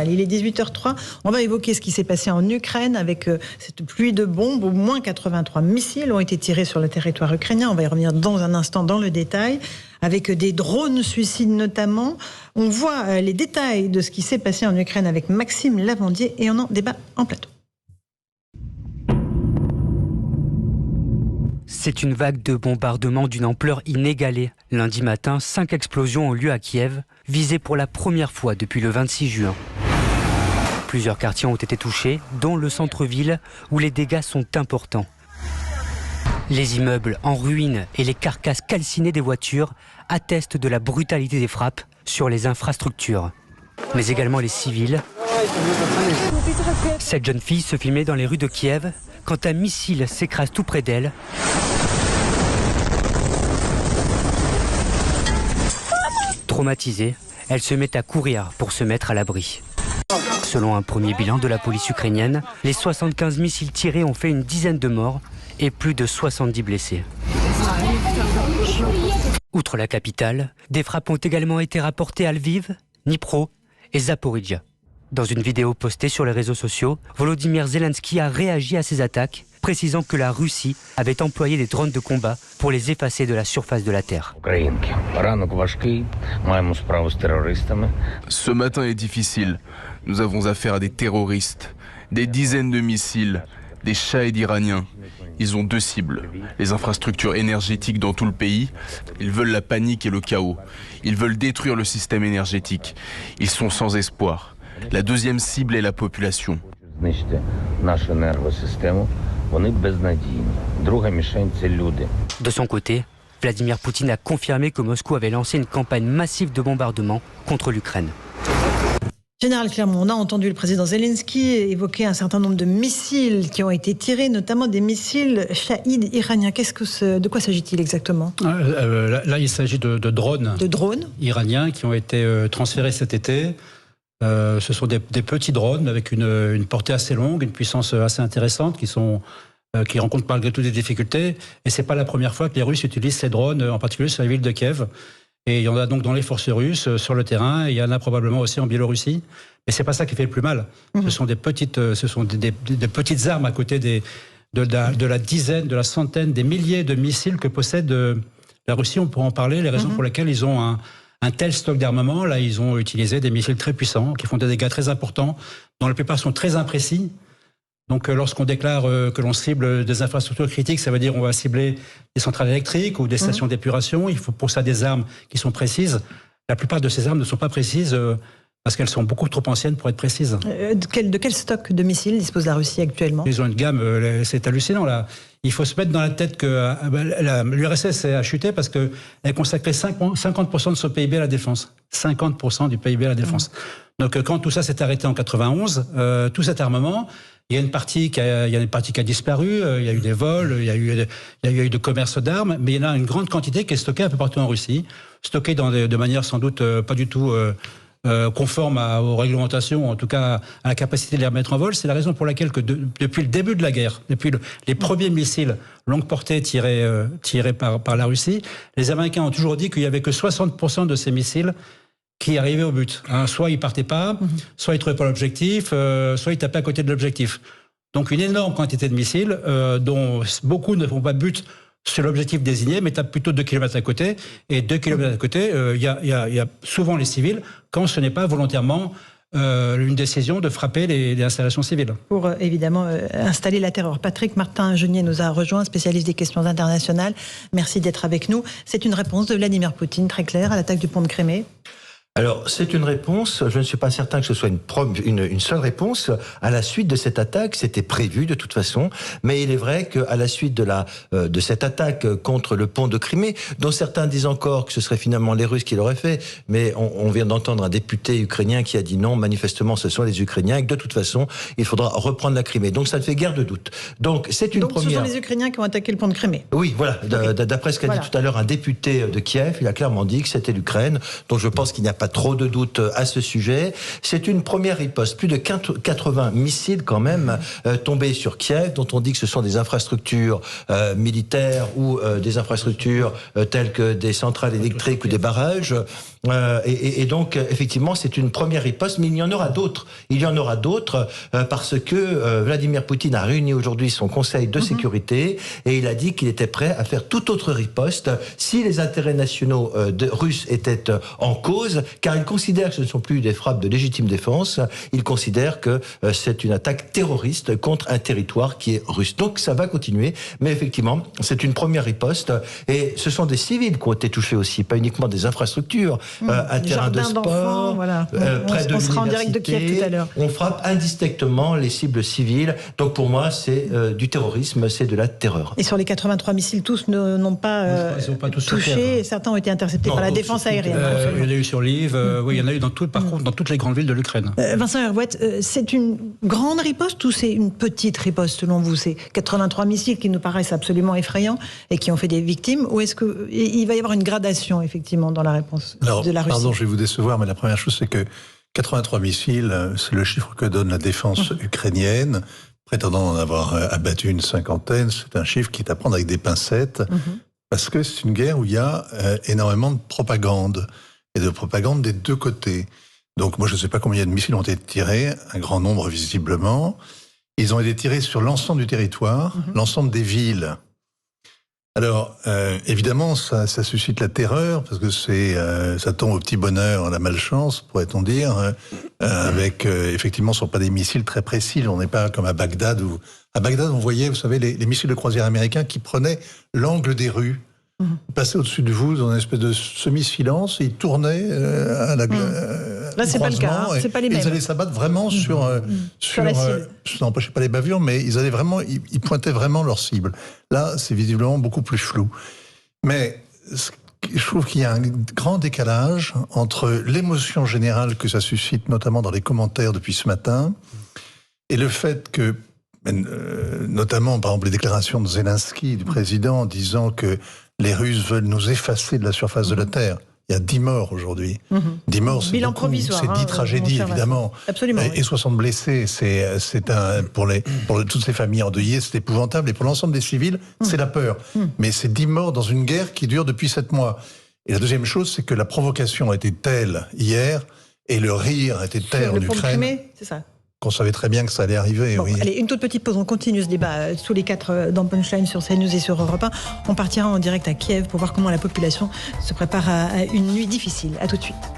journal. Il est 18h03. On va évoquer ce qui s'est passé en Ukraine avec cette pluie de bombes. Au moins 83 missiles ont été tirés sur le territoire ukrainien. On va y revenir dans un instant dans le détail. Avec des drones suicides notamment. On voit les détails de ce qui s'est passé en Ukraine avec Maxime Lavandier et on en débat en plateau. C'est une vague de bombardements d'une ampleur inégalée. Lundi matin, 5 explosions ont lieu à Kiev, visées pour la première fois depuis le 26 juin. Plusieurs quartiers ont été touchés, dont le centre-ville, où les dégâts sont importants. Les immeubles en ruine et les carcasses calcinées des voitures attestent de la brutalité des frappes sur les infrastructures. Mais également les civils. Cette jeune fille se filmait dans les rues de Kiev quand un missile s'écrase tout près d'elle. Traumatisée, elle se met à courir pour se mettre à l'abri. Selon un premier bilan de la police ukrainienne, les 75 missiles tirés ont fait une dizaine de morts et plus de 70 blessés. Outre la capitale, des frappes ont également été rapportées à Lviv, Dnipro et Zaporijia. Dans une vidéo postée sur les réseaux sociaux, Volodymyr Zelensky a réagi à ces attaques, précisant que la Russie avait employé des drones de combat pour les effacer de la surface de la Terre. Ce matin est difficile. Nous avons affaire à des terroristes, des dizaines de missiles, des Shaheds iraniens. Ils ont 2 cibles, les infrastructures énergétiques dans tout le pays. Ils veulent la panique et le chaos. Ils veulent détruire le système énergétique. Ils sont sans espoir. La deuxième cible est la population. De son côté, Vladimir Poutine a confirmé que Moscou avait lancé une campagne massive de bombardement contre l'Ukraine. Général Clermont, on a entendu le président Zelensky évoquer un certain nombre de missiles qui ont été tirés, notamment des missiles Shahid iraniens. De quoi s'agit-il exactement ? Là, il s'agit de drones. De drones iraniens qui ont été transférés cet été. Ce sont des petits drones avec une portée assez longue, une puissance assez intéressante, qui rencontrent malgré tout des difficultés. Et c'est pas la première fois que les Russes utilisent ces drones, en particulier sur la ville de Kiev. Et il y en a donc dans les forces russes, sur le terrain, et il y en a probablement aussi en Biélorussie. Mais c'est pas ça qui fait le plus mal. Ce sont des petites armes à côté de la dizaine, de la centaine, des milliers de missiles que possède la Russie. On pourra en parler, les raisons pour lesquelles ils ont un tel stock d'armement. Là, ils ont utilisé des missiles très puissants, qui font des dégâts très importants, dont la plupart sont très imprécis. Donc lorsqu'on déclare que l'on cible des infrastructures critiques, ça veut dire qu'on va cibler des centrales électriques ou des stations d'épuration. Il faut pour ça des armes qui sont précises. La plupart de ces armes ne sont pas précises parce qu'elles sont beaucoup trop anciennes pour être précises. De quel stock de missiles dispose la Russie actuellement ? Ils ont une gamme, c'est hallucinant là. Il faut se mettre dans la tête que l'URSS a chuté parce qu'elle consacrait 50% de son PIB à la défense. 50% du PIB à la défense. Donc quand tout ça s'est arrêté en 91, tout cet armement, il y a une partie qui a disparu, il y a eu des vols, il y a eu de commerce d'armes, mais il y en a une grande quantité qui est stockée un peu partout en Russie, stockée de manière sans doute pas du tout conforme aux réglementations, en tout cas à la capacité de les remettre en vol. C'est la raison pour laquelle depuis le début de la guerre, depuis les premiers missiles longue portée tirés par la Russie, les Américains ont toujours dit qu'il y avait que 60% de ces missiles qui arrivaient au but. Soit ils partaient pas, soit ils trouvaient pas l'objectif, soit ils tapaient à côté de l'objectif. Donc une énorme quantité de missiles, dont beaucoup ne font pas but sur l'objectif désigné, mais tapent plutôt 2 km à côté. Et 2 km à côté, il y a souvent les civils, quand ce n'est pas volontairement une décision de frapper les installations civiles. Pour évidemment installer la terreur. Patrick Martin-Genier nous a rejoint, spécialiste des questions internationales. Merci d'être avec nous. C'est une réponse de Vladimir Poutine, très claire, à l'attaque du pont de Crimée. Alors, c'est une réponse, je ne suis pas certain que ce soit une seule réponse. À la suite de cette attaque, c'était prévu de toute façon, mais il est vrai qu'à la suite de cette attaque contre le pont de Crimée, dont certains disent encore que ce serait finalement les Russes qui l'auraient fait, mais on vient d'entendre un député ukrainien qui a dit non, manifestement ce sont les Ukrainiens, et que de toute façon, il faudra reprendre la Crimée. Donc ça ne fait guère de doute. Donc c'est une première... ce sont les Ukrainiens qui ont attaqué le pont de Crimée. Oui, voilà. D'après ce qu'a dit tout à l'heure un député de Kiev, il a clairement dit que c'était l'Ukraine, donc je pense qu'il n'y a pas trop de doute à ce sujet. C'est une première riposte. Plus de 80 missiles quand même tombés sur Kiev, dont on dit que ce sont des infrastructures militaires ou des infrastructures telles que des centrales électriques ou des barrages. Et donc, effectivement, c'est une première riposte, mais il y en aura d'autres. Il y en aura d'autres parce que Vladimir Poutine a réuni aujourd'hui son Conseil de sécurité et il a dit qu'il était prêt à faire toute autre riposte si les intérêts nationaux russes étaient en cause, car il considère que ce ne sont plus des frappes de légitime défense, il considère que c'est une attaque terroriste contre un territoire qui est russe. Donc ça va continuer, mais effectivement, c'est une première riposte et ce sont des civils qui ont été touchés aussi, pas uniquement des infrastructures. Un terrain de sport, voilà. près de on sera en direct de Kiev tout à l'heure. On frappe indistinctement les cibles civiles. Donc pour moi, c'est du terrorisme, c'est de la terreur. Et sur les 83 missiles, tous n'ont pas, tous touché. Certains ont été interceptés par la défense aérienne. Il y en a eu sur Lviv, oui, il y en a eu par contre dans toutes les grandes villes de l'Ukraine. Vincent Herouet, c'est une grande riposte ou c'est une petite riposte selon vous? C'est 83 missiles qui nous paraissent absolument effrayants et qui ont fait des victimes, ou est-ce qu'il va y avoir une gradation effectivement dans la réponse de la Russie? Pardon, je vais vous décevoir, mais la première chose, c'est que 83 missiles, c'est le chiffre que donne la défense ukrainienne, prétendant en avoir abattu une cinquantaine. C'est un chiffre qui est à prendre avec des pincettes, parce que c'est une guerre où il y a énormément de propagande, et de propagande des deux côtés. Donc moi, je ne sais pas combien de missiles ont été tirés, un grand nombre visiblement. Ils ont été tirés sur l'ensemble du territoire, l'ensemble des villes. Alors, évidemment, ça suscite la terreur, parce que ça tombe au petit bonheur, la malchance, pourrait-on dire, avec, effectivement, ce ne sont pas des missiles très précis, on n'est pas comme à Bagdad, où, à Bagdad, on voyait, vous savez, les missiles de croisière américains qui prenaient l'angle des rues, passaient au-dessus de vous dans une espèce de semi-silence, et ils tournaient à la là, c'est pas le cas, c'est pas les mêmes. Ils allaient s'abattre vraiment sur la cible. Ça n'empêchait pas les bavures, mais ils pointaient vraiment leur cible. Là, c'est visiblement beaucoup plus flou. Mais je trouve qu'il y a un grand décalage entre l'émotion générale que ça suscite, notamment dans les commentaires depuis ce matin, et le fait que, notamment, par exemple, les déclarations de Zelensky, du président, disant que les Russes veulent nous effacer de la surface de la Terre. Il y a 10 morts aujourd'hui. 10 morts, c'est bilan beaucoup. Provisoire, c'est 10 tragédies, évidemment. Absolument. Et 60 blessés. Pour toutes ces familles endeuillées, c'est épouvantable. Et pour l'ensemble des civils, c'est la peur. Mais c'est 10 morts dans une guerre qui dure depuis 7 mois. Et la deuxième chose, c'est que la provocation a été telle hier, et le rire a été tel en Ukraine. C'est ça. Qu'on savait très bien que ça allait arriver. Bon, oui. Allez, une toute petite pause. On continue ce débat tous les 4 dans Punchline sur CNews et sur Europe 1. On partira en direct à Kiev pour voir comment la population se prépare à une nuit difficile. À tout de suite.